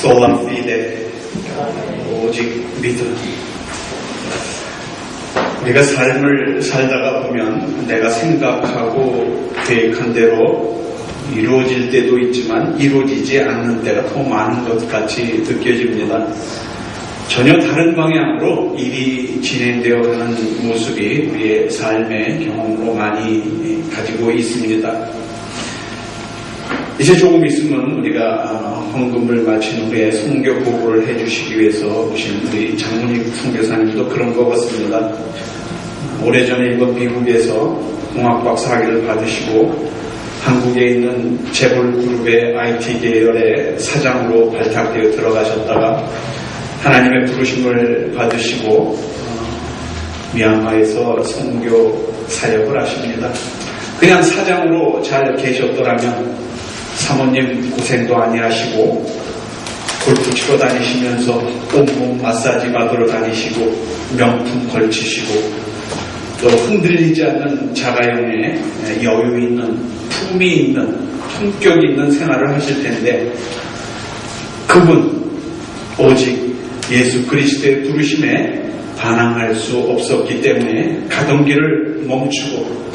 솔라 피데, 오직 믿음. 우리가 삶을 살다가 보면 내가 생각하고 계획한 대로 이루어질 때도 있지만 이루어지지 않는 때가 더 많은 것 같이 느껴집니다. 전혀 다른 방향으로 일이 진행되어 가는 모습이 우리의 삶의 경험으로 많이 가지고 있습니다. 이제 조금 있으면 우리가 헌금을 마친 후에 선교 보고를 해주시기 위해서 오신 우리 장문익 선교사님도 그런 것 같습니다. 오래전에 이번 미국에서 공학박사 학위를 받으시고 한국에 있는 재벌그룹의 IT 계열의 사장으로 발탁되어 들어가셨다가 하나님의 부르심을 받으시고 미얀마에서 선교 사역을 하십니다. 그냥 사장으로 잘 계셨더라면 사모님 고생도 아니하시고 골프 치러 다니시면서 온몸 마사지 받으러 다니시고 명품 걸치시고 또 흔들리지 않는 자가용에 여유 있는 품위 있는 품격 있는 생활을 하실 텐데 그분 오직 예수 그리스도의 부르심에 반항할 수 없었기 때문에 가던 길을 멈추고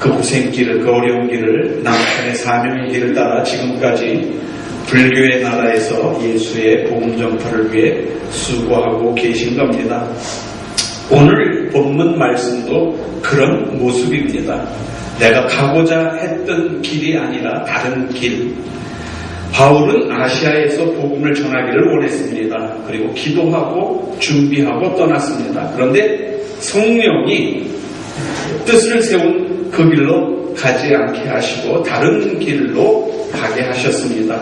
그 고생길을, 그 어려운 길을 남편의 사명의 길을 따라 지금까지 불교의 나라에서 예수의 복음 전파를 위해 수고하고 계신 겁니다. 오늘 본문 말씀도 그런 모습입니다. 내가 가고자 했던 길이 아니라 다른 길. 바울은 아시아에서 복음을 전하기를 원했습니다. 그리고 기도하고 준비하고 떠났습니다. 그런데 성령이 뜻을 세운 그 길로 가지 않게 하시고 다른 길로 가게 하셨습니다.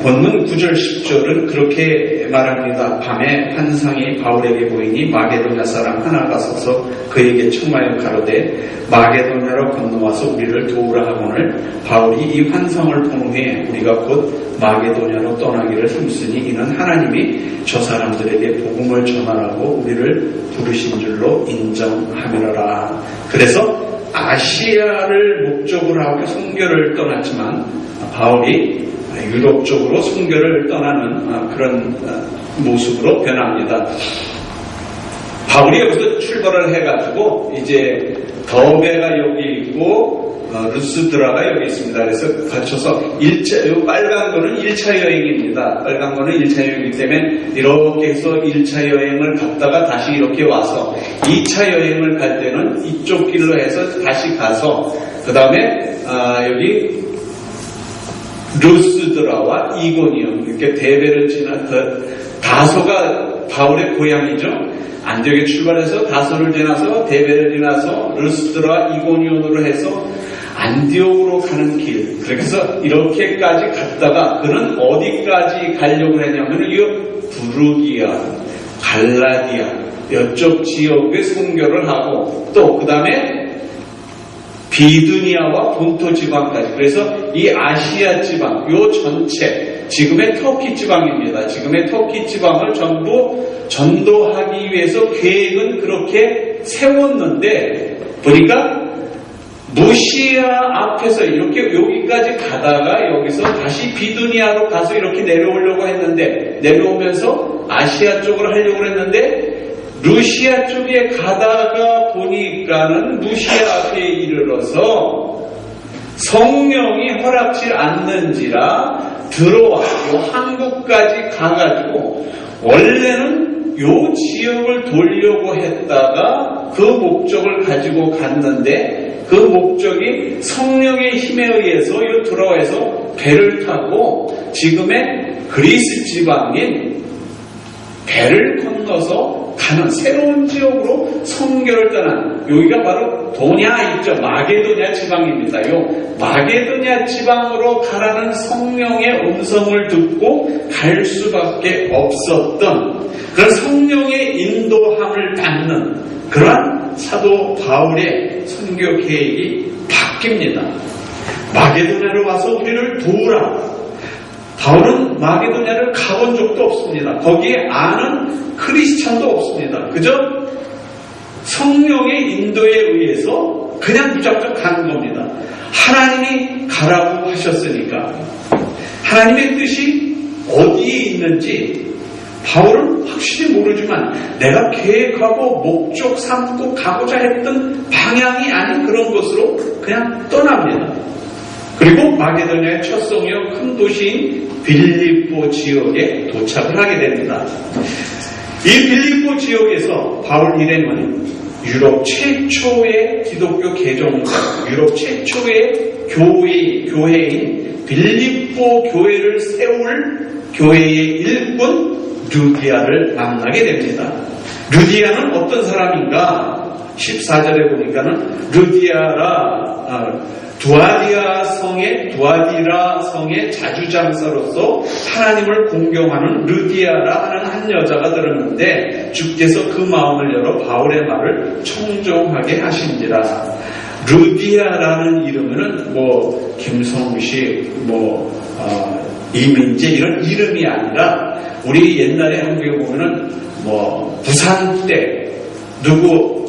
본문 9절 10절은 그렇게 말합니다. 밤에 환상이 바울에게 보이니 마게도냐 사람 하나가 서서 그에게 청하여 가로되 마게도냐로 건너와서 우리를 도우라 하거늘 바울이 이 환상을 본 후에 우리가 곧 마게도냐로 떠나기를 힘쓰니 이는 하나님이 저 사람들에게 복음을 전하라고 우리를 부르신 줄로 인정하며라. 그래서 아시아를 목적으로 하고 선교를 떠났지만 바울이 유럽 쪽으로 선교를 떠나는 그런 모습으로 변합니다. 바울이 여기서 출발을 해가지고 이제 더베가 여기 있고 루스드라가 여기 있습니다. 그래서 거쳐서 1차, 빨간 거는 1차 여행입니다. 빨간 거는 1차 여행이기 때문에 이렇게 해서 1차 여행을 갔다가 다시 이렇게 와서 2차 여행을 갈 때는 이쪽 길로 해서 다시 가서 그 다음에 여기 루스드라와 이고니움 이렇게 대베를 지나 다소가 바울의 고향이죠. 안디옥에 출발해서 다소를 지나서 대베를 지나서 루스드라 이고니움으로 해서 안디옥으로 가는 길. 그래서 이렇게까지 갔다가 그는 어디까지 가려고 했냐면 이 부르기아, 갈라디아 이쪽 지역에 선교를 하고 또 그 다음에 비두니아와 본토 지방까지. 그래서 이 아시아 지방, 요 전체, 지금의 터키 지방입니다. 지금의 터키 지방을 전부 전도하기 위해서 계획은 그렇게 세웠는데, 보니까 무시아 앞에서 이렇게 여기까지 가다가 여기서 다시 비두니아로 가서 이렇게 내려오려고 했는데, 내려오면서 아시아 쪽으로 하려고 했는데, 루시아 쪽에 가다가 보니까는 루시아 앞에 이르러서 성령이 허락치 않는지라 들어와서 한국까지 가가지고 원래는 요 지역을 돌려고 했다가 그 목적을 가지고 갔는데 그 목적이 성령의 힘에 의해서 요 들어와서 배를 타고 지금의 그리스 지방인 배를 건너서 가는 새로운 지역으로 선교를 떠난 여기가 바로 도냐 있죠. 마게도냐 지방입니다. 요 마게도냐 지방으로 가라는 성령의 음성을 듣고 갈 수밖에 없었던 그런 성령의 인도함을 받는 그러한 사도 바울의 선교 계획이 바뀝니다. 마게도냐로 와서 우리를 도우라. 바울은 마게도냐를 가본 적도 없습니다. 거기에 아는 크리스찬도 없습니다. 그저 성령의 인도에 의해서 그냥 무작정 가는 겁니다. 하나님이 가라고 하셨으니까 하나님의 뜻이 어디에 있는지 바울은 확실히 모르지만 내가 계획하고 목적 삼고 가고자 했던 방향이 아닌 그런 것으로 그냥 떠납니다. 그리고 마게도냐의 첫 성역 큰 도시인 빌립보 지역에 도착을 하게 됩니다. 이 빌립보 지역에서 바울 일행은 유럽 최초의 기독교 개종자, 유럽 최초의 교회인 빌립보 교회를 세울 교회의 일꾼 루디아를 만나게 됩니다. 루디아는 어떤 사람인가? 14절에 보니까는 두아디라 성의 자주장사로서 하나님을 공경하는 루디아라 하는 한 여자가 들었는데 주께서 그 마음을 열어 바울의 말을 청종하게 하신지라. 루디아라는 이름은 김성식, 이민재 이런 이름이 아니라 우리 옛날에 한국에 보면은 부산 때 누구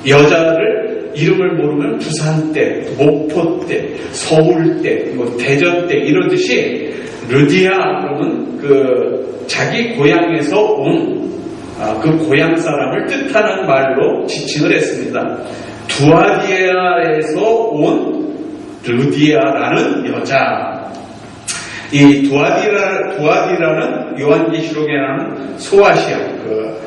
여자를 이름을 모르면 부산 때, 목포 때, 서울 때, 대전 때 이러듯이 루디아 그러면 자기 고향에서 온 그 고향 사람을 뜻하는 말로 지칭을 했습니다. 두아디아에서 온 루디아라는 여자. 이 두아디라는 요한계시록에 나오는 소아시아,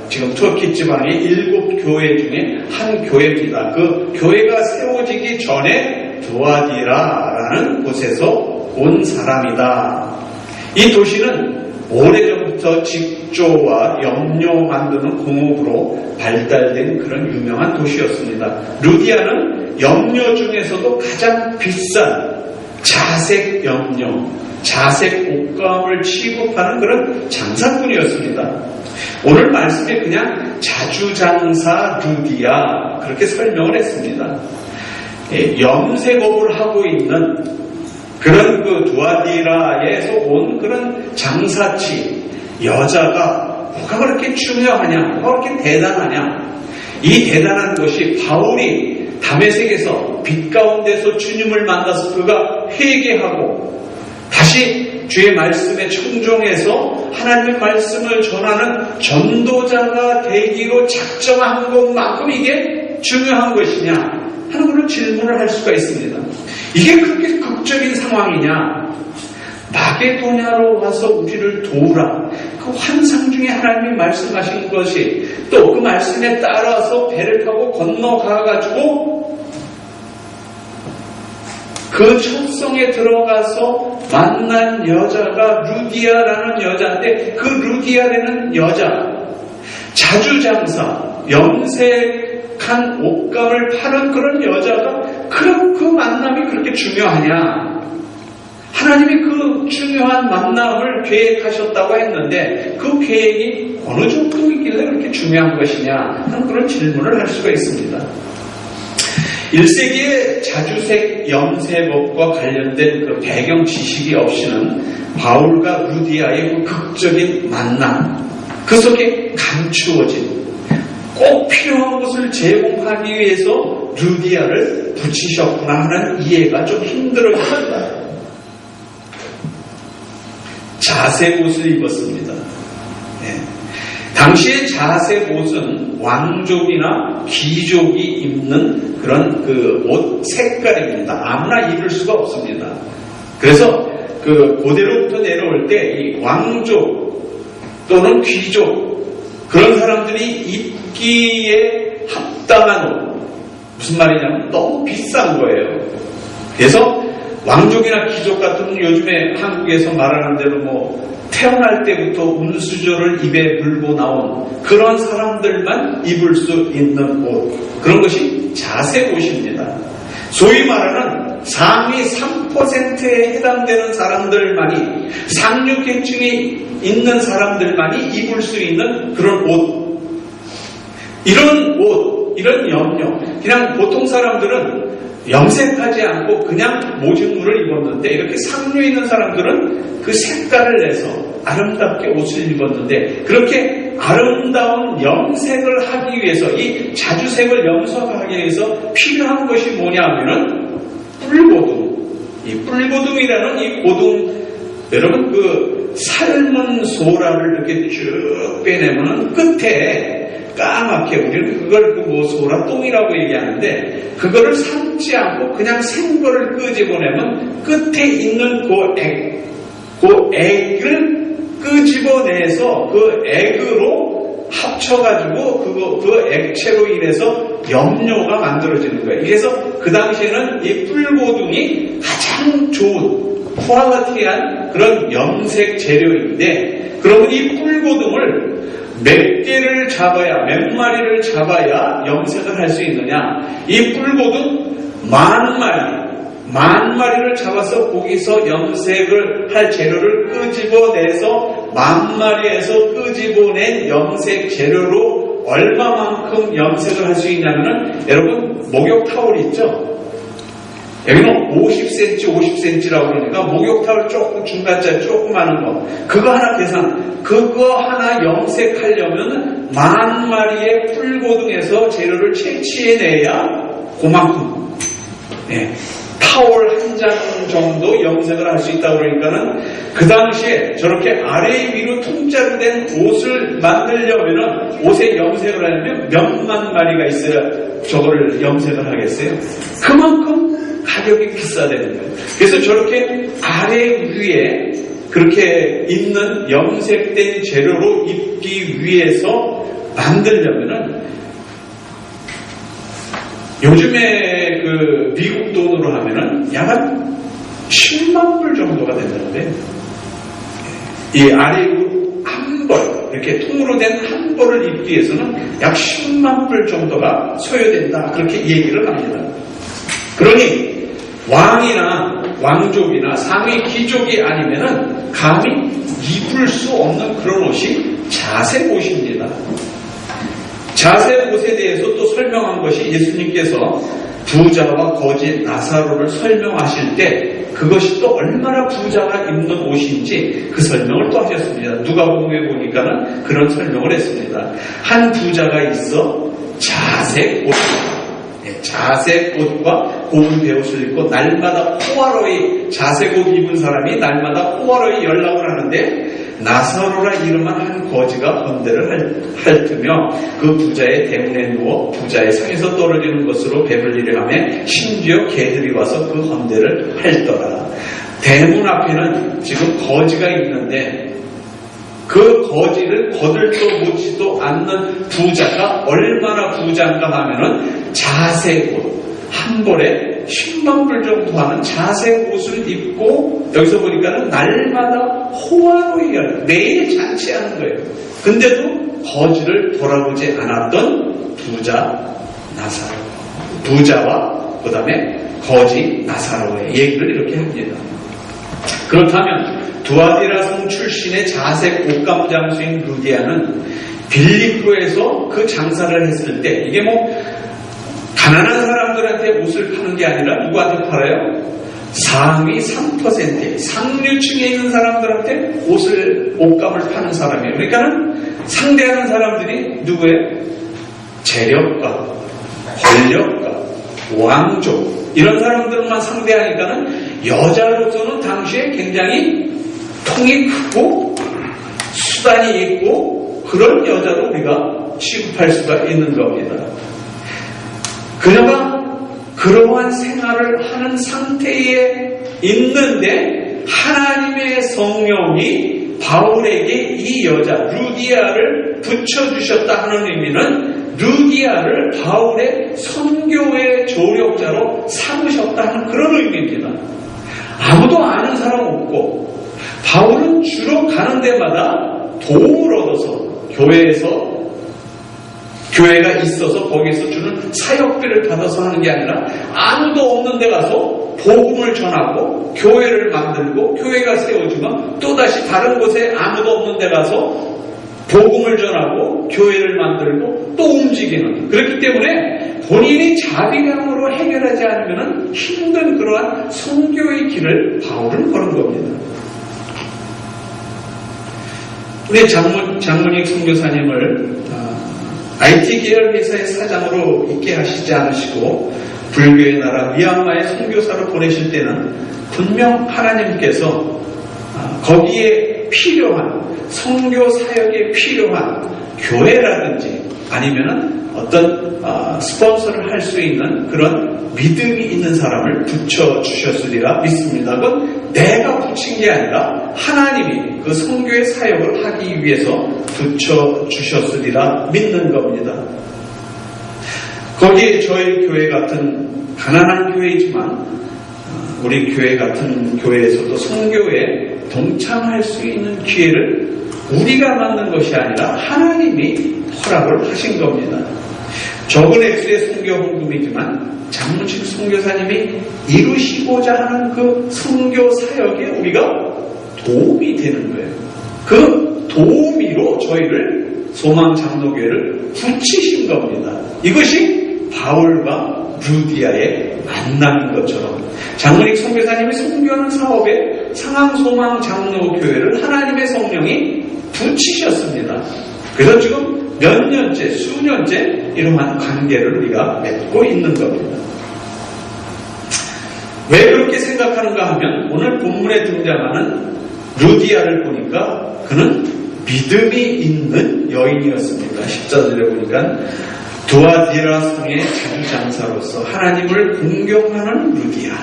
지금 터키 지방의 7교회 중에 한 교회입니다. 그 교회가 세워지기 전에 두아디라라는 곳에서 온 사람이다. 이 도시는 오래전부터 직조와 염료 만드는 공업으로 발달된 그런 유명한 도시였습니다. 루디아는 염료 중에서도 가장 비싼 자색 염료, 자색 옷감을 취급하는 그런 장사꾼이었습니다. 오늘 말씀에 그냥 자주장사 루디아 그렇게 설명을 했습니다. 염색업을 하고 있는 그런 두아디라에서 온 그런 장사치 여자가 뭐가 그렇게 중요하냐, 뭐가 그렇게 대단하냐. 이 대단한 것이 바울이 다메섹에서 빛 가운데서 주님을 만나서 그가 회개하고 다시 주의 말씀에 청종해서 하나님의 말씀을 전하는 전도자가 되기로 작정한 것만큼 이게 중요한 것이냐 하는 그런 질문을 할 수가 있습니다. 이게 그렇게 극적인 상황이냐? 마게도냐로 와서 우리를 도우라. 그 환상 중에 하나님이 말씀하신 것이 또 그 말씀에 따라서 배를 타고 건너가가지고 그 첩성에 들어가서 만난 여자가 루디아라는 여자인데 그 루디아라는 여자 자주장사 염색한 옷감을 파는 그런 여자가 그 만남이 그렇게 중요하냐? 하나님이 그 중요한 만남을 계획하셨다고 했는데 그 계획이 어느 정도이길래 그렇게 중요한 것이냐 하는 그런 질문을 할 수가 있습니다. 1세기의 자주색 염색업과 관련된 그 배경 지식이 없이는 바울과 루디아의 그 극적인 만남, 그 속에 감추어진 꼭 필요한 것을 제공하기 위해서 루디아를 붙이셨구나 하는 이해가 좀 힘들어집니다. 자색 옷을 입었습니다. 당시의 자색 옷은 왕족이나 귀족이 입는 그런 그 옷 색깔입니다. 아무나 입을 수가 없습니다. 그래서 그 고대로부터 내려올 때 이 왕족 또는 귀족 그런 사람들이 입기에 합당한 옷, 무슨 말이냐면 너무 비싼 거예요. 그래서 왕족이나 귀족 같은 요즘에 한국에서 말하는 대로 태어날 때부터 운수저를 입에 물고 나온 그런 사람들만 입을 수 있는 옷, 그런 것이 자색 옷입니다. 소위 말하는 상위 3%에 해당되는 사람들만이, 상류계층에 있는 사람들만이 입을 수 있는 그런 옷, 이런 옷, 이런 염료, 그냥 보통 사람들은 염색하지 않고 그냥 모직물을 입었는데 이렇게 상류에 있는 사람들은 그 색깔을 내서 아름답게 옷을 입었는데 그렇게 아름다운 염색을 하기 위해서 이 자주색을 염색하기 위해서 필요한 것이 뭐냐 하면은 뿔고둥. 이 뿔고둥이라는 이 고둥 여러분 그 삶은 소라를 이렇게 쭉 빼내면은 끝에 까맣게 우리는 그걸 그 소라 똥이라고 얘기하는데 그거를 삶지 않고 그냥 생거를 끄집어내면 끝에 있는 그 액을 끄집어내서 그 액으로 합쳐가지고 그 액체로 인해서 염료가 만들어지는 거예요. 그래서 그 당시에는 이 뿔고등이 가장 좋은 퀄리티한 그런 염색 재료인데, 그러면 이 뿔고등을 몇 개를 잡아야, 몇 마리를 잡아야 염색을 할 수 있느냐? 이 뿔고등 10,000마리를 잡아서 거기서 염색을 할 재료를 끄집어내서 10,000마리에서 끄집어낸 염색 재료로 얼마만큼 염색을 할 수 있냐면은, 여러분 목욕 타올 있죠? 여기는 50cm, 50cm라고 그러니까 목욕 타올 조금 중간짜리 조그마한 거, 그거 하나 계산, 그거 하나 염색하려면 10,000마리의 뿔고등에서 재료를 채취해내야 그만큼, 타올 한 장 정도 염색을 할 수 있다고 그러니까는, 그 당시에 저렇게 아래 위로 통짜로 된 옷을 만들려면은, 옷에 염색을 하려면 몇만 마리가 있어야 저거를 염색을 하겠어요? 그만큼 가격이 비싸다는 거예요. 그래서 저렇게 아래 위에 그렇게 있는 염색된 재료로 입기 위해서 만들려면은, 요즘에 그 미국 돈으로 하면은 약 10만 불 정도가 된다는데, 이 아래 한 벌, 이렇게 통으로 된 한 벌을 입기 위해서는 약 10만 불 정도가 소요된다, 그렇게 얘기를 합니다. 그러니 왕이나 왕족이나 상위 귀족이 아니면은 감히 입을 수 없는 그런 옷이 자색 옷입니다. 자색 옷에 대해서 또 설명한 것이, 예수님께서 부자와 거지 나사로를 설명하실 때 그것이 또 얼마나 부자가 입는 옷인지 그 설명을 또 하셨습니다. 누가복음에 보니까는 그런 설명을 했습니다. 한 부자가 있어 자색 옷, 자색 옷과 고운 베옷을 입고 날마다 호화로이, 자색 옷 입은 사람이 날마다 호화로이 연락을 하는데, 나사로라 이름한 한 거지가 헌대를 핥으며 그 부자의 대문에 누워 부자의 상에서 떨어지는 것으로 배불리려 하며 심지어 개들이 와서 그 헌대를 핥더라. 대문 앞에는 지금 거지가 있는데 그 거지를 거들떠 보지도 않는 부자가 얼마나 부자인가 하면은 자색 옷 한 벌에 10만 불 정도 하는 자색 옷을 입고, 여기서 보니까는 날마다 호화로이 매일 잔치하는 거예요. 근데도 거지를 돌아보지 않았던 부자 나사로, 부자와 그 다음에 거지 나사로의 얘기를 이렇게 합니다. 그렇다면 두아디라 성 출신의 자색 옷감 장수인 루디아는 빌립보에서 그 장사를 했을 때, 이게 뭐 가난한 사람들한테 옷을 파는 게 아니라 누구한테 팔아요? 상위 3%, 상류층에 있는 사람들한테 옷감을 파는 사람이에요. 그러니까는 상대하는 사람들이 누구예요? 재력가, 권력가, 왕족, 이런 사람들만 상대하니까는 여자로서는 당시에 굉장히 통이 크고 수단이 있고 그런 여자로 우리가 취급할 수가 있는 겁니다. 그녀가 그러한 생활을 하는 상태에 있는데 하나님의 성령이 바울에게 이 여자 루디아를 붙여주셨다 하는 의미는 루디아를 바울의 선교의 조력자로 삼으셨다 하는 그런 의미입니다. 아무도 아는 사람 없고 바울은 주로 가는 데마다 도움을 얻어서 교회가 있어서 거기에서 주는 사역비를 받아서 하는 게 아니라 아무도 없는 데 가서 복음을 전하고 교회를 만들고 교회가 세워지면 또다시 다른 곳에 아무도 없는 데 가서 복음을 전하고 교회를 만들고 또 움직이는, 그렇기 때문에 본인이 자비량으로 해결하지 않으면 힘든 그러한 선교의 길을 바울은 걸은 겁니다. 우리 장문익 선교사님을 IT 계열 회사의 사장으로 있게 하시지 않으시고 불교의 나라 미얀마의 선교사로 보내실 때는 분명 하나님께서 거기에 필요한 선교 사역에 필요한 교회라든지 아니면은 어떤 스폰서를 할 수 있는 그런 믿음이 있는 사람을 붙여주셨으리라 믿습니다. 그건 내가 붙인 게 아니라 하나님이 그 선교의 사역을 하기 위해서 붙여주셨으리라 믿는 겁니다. 거기에 저희 교회 같은 가난한 교회이지만 우리 교회 같은 교회에서도 선교에 동참할 수 있는 기회를 우리가 만든 것이 아니라 하나님이 허락을 하신 겁니다. 적은 액수의 선교 헌금이지만 장문식 선교사님이 이루시고자 하는 그 선교 사역에 우리가 도움이 되는 거예요. 그 도우미로 저희를 소망장로교회를 붙이신 겁니다. 이것이 바울과 루디아의 만남인 것처럼 장문익 선교사님이 선교하는 사업에 상암소망장로교회를 하나님의 성령이 붙이셨습니다. 그래서 지금 몇 년째, 수년째 이러한 관계를 우리가 맺고 있는 겁니다. 왜 그렇게 생각하는가 하면 오늘 본문에 등장하는 루디아를 보니까 그는 믿음이 있는 여인이었습니다. 14절에 보니까 두아디라 성의 자주장사로서 하나님을 공경하는 루디아,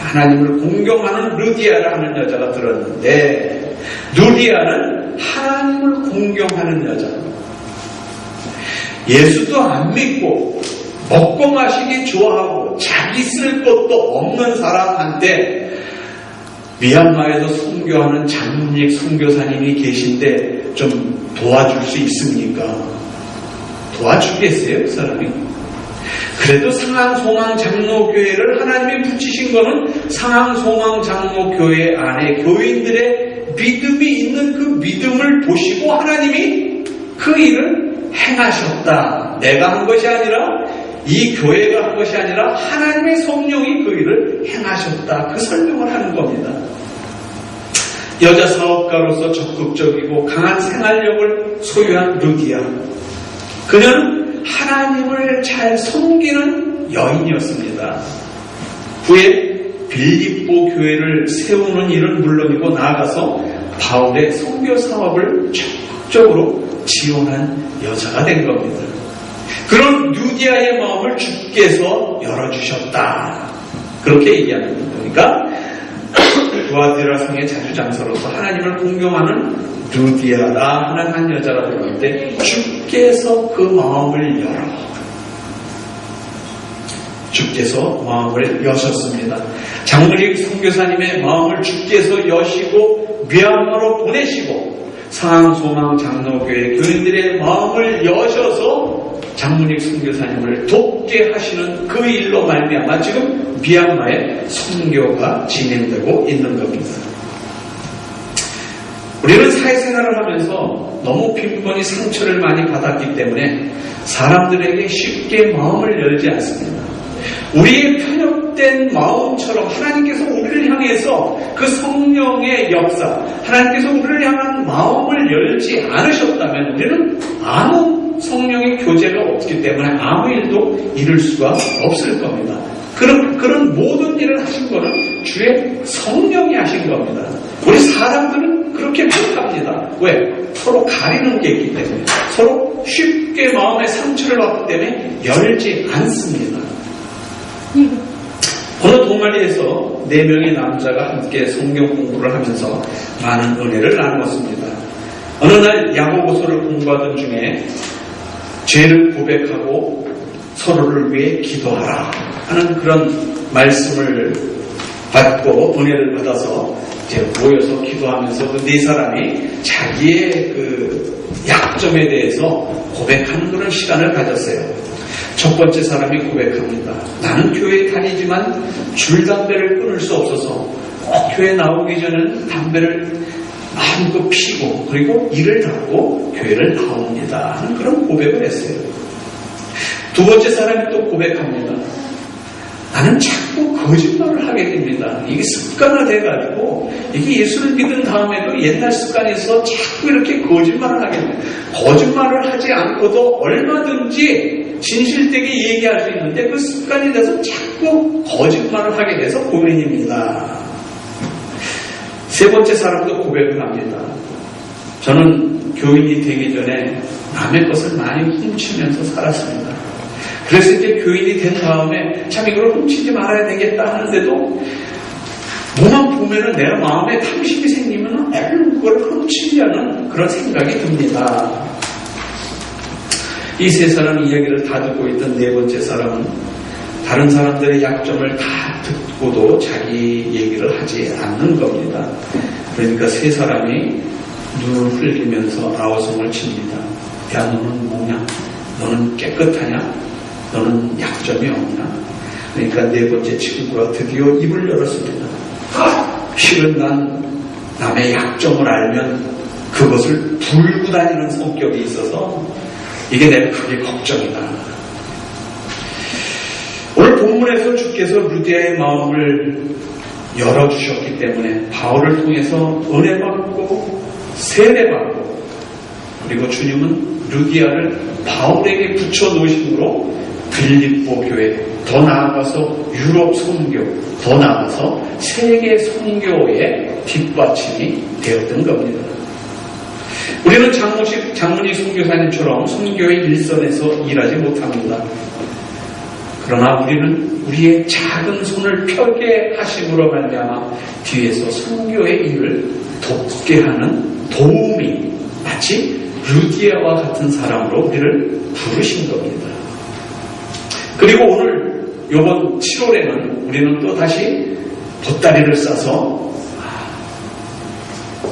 하나님을 공경하는 루디아라는 여자가 들었는데 루디아는 하나님을 공경하는 여자, 예수도 안 믿고 먹고 마시기 좋아하고 자기 쓸 것도 없는 사람한테 미얀마에서 선교하는 장문익 선교사님이 계신데 좀 도와줄 수 있습니까? 도와주겠어요, 그 사람이? 그래도 상암소망장로교회를 하나님이 붙이신 거는 상암소망장로교회 안에 교인들의 믿음이 있는 그 믿음을 보시고 하나님이 그 일을 행하셨다. 내가 한 것이 아니라 이 교회가 한 것이 아니라 하나님의 성령이 그 일을 행하셨다. 그 설명을 하는 겁니다. 여자 사업가로서 적극적이고 강한 생활력을 소유한 루디아. 그는 하나님을 잘 섬기는 여인이었습니다. 후에 빌립보 교회를 세우는 일은 물론이고 나아가서 바울의 선교 사업을 적극적으로 지원한 여자가 된 겁니다. 그런 루디아의 마음을 주께서 열어주셨다. 그렇게 얘기하는 겁니다. 두아디라 성의 자주장사로서 하나님을 공경하는 루디아라 하는 한 여자가 되었는데 주께서 그 마음을 열어 주께서 마음을 여셨습니다. 장문익 선교사님의 마음을 주께서 여시고 미얀마로 보내시고 상암소망장로교회 교인들의 마음을 여셔서 장문익 선교사님을 돕게 하시는 그 일로 말미암아 지금 미얀마에 선교가 진행되고 있는 겁니다. 우리는 사회생활을 하면서 너무 빈번히 상처를 많이 받았기 때문에 사람들에게 쉽게 마음을 열지 않습니다. 우리의 편협된 마음처럼 하나님께서 우리를 향해서 그 성령의 역사, 하나님께서 우리를 향한 마음을 열지 않으셨다면 우리는 아무 성령의 교제가 없기 때문에 아무 일도 이룰 수가 없을 겁니다. 그런 모든 일을 하신 것은 주의 성령이 하신 겁니다. 우리 사람들은 그렇게 못합니다. 왜? 서로 가리는 게 있기 때문에, 서로 쉽게 마음의 상처를 받기 때문에 열지 않습니다. 어느 동아리에서 4명의 남자가 함께 성경 공부를 하면서 많은 은혜를 나누었습니다. 어느 날 야고보서를 공부하던 중에 죄를 고백하고 서로를 위해 기도하라 하는 그런 말씀을 받고 은혜를 받아서 이제 모여서 기도하면서 그 4사람이 자기의 그 약점에 대해서 고백하는 그런 시간을 가졌어요. 첫 번째 사람이 고백합니다. 나는 교회에 다니지만 줄담배를 끊을 수 없어서 교회 나오기 전에는 담배를 마음껏 피고 그리고 이를 닫고 교회를 나옵니다 하는 그런 고백을 했어요. 두 번째 사람이 또 고백합니다. 나는 자꾸 거짓말을 하게 됩니다. 이게 습관화돼가지고 이게 예수를 믿은 다음에도 옛날 습관에서 자꾸 이렇게 거짓말을 하게 됩니다. 거짓말을 하지 않고도 얼마든지 진실되게 얘기할 수 있는데 그 습관이 돼서 자꾸 거짓말을 하게 돼서 고민입니다. 세 번째 사람도 고백을 합니다. 저는 교인이 되기 전에 남의 것을 많이 훔치면서 살았습니다. 그래서 이제 교인이 된 다음에 참 이걸 훔치지 말아야 되겠다 하는데도 뭐만 보면은 내가 마음에 탐심이 생기면 그걸 훔치려는 그런 생각이 듭니다. 이 세 사람 이야기를 다 듣고 있던 네 번째 사람은 다른 사람들의 약점을 다 듣고도 자기 얘기를 하지 않는 겁니다. 그러니까 세 사람이 눈을 흘리면서 아우성을 칩니다. 야, 너는 뭐냐? 너는 깨끗하냐? 너는 약점이 없냐? 그러니까 네 번째 친구가 드디어 입을 열었습니다. 실은 난 남의 약점을 알면 그것을 불고 다니는 성격이 있어서 이게 내가 크게 걱정이다. 오늘 본문에서 주께서 루디아의 마음을 열어주셨기 때문에 바울을 통해서 은혜받고 세례받고 그리고 주님은 루디아를 바울에게 붙여놓으심으로 빌립보 교회, 더 나아가서 유럽 선교, 더 나아가서 세계 선교의 뒷받침이 되었던 겁니다. 우리는 장문희 선교사님처럼 선교의 일선에서 일하지 못합니다. 그러나 우리는 우리의 작은 손을 펴게 하심으로 말미암아 뒤에서 선교의 일을 돕게 하는 도움이 마치 루디아와 같은 사람으로 우리를 부르신 겁니다. 그리고 오늘 이번 7월에는 우리는 또 다시 보따리를 싸서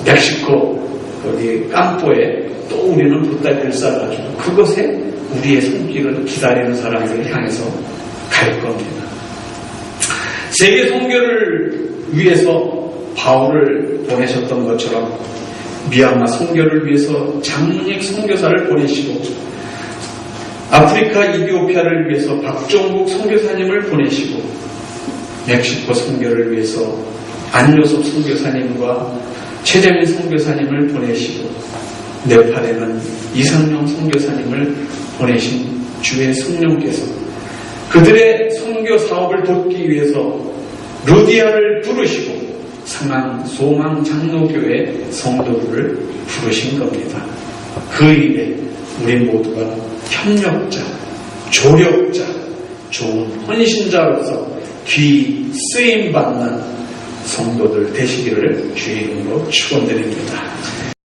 멕시코 거기 깜포에 또 우리는 보따리를 싸가지고 그곳에 우리의 손길을 기다리는 사람들을 향해서 갈 겁니다. 세계 선교를 위해서 바울을 보내셨던 것처럼 미얀마 선교를 위해서 장문익 선교사를 보내시고 아프리카 이디오피아를 위해서 박종국 선교사님을 보내시고 멕시코 선교를 위해서 안요섭 선교사님과 최재민 선교사님을 보내시고 네팔에는 이상용 선교사님을 보내신 주의 성령께서 그들의 선교 사업을 돕기 위해서 루디아를 부르시고 상암 소망 장로교회 성도들을 부르신 겁니다. 그 일에 우리 모두가 협력자, 조력자, 좋은 헌신자로서 귀 쓰임받는 성도들 되시기를 주의 이름으로 축원드립니다.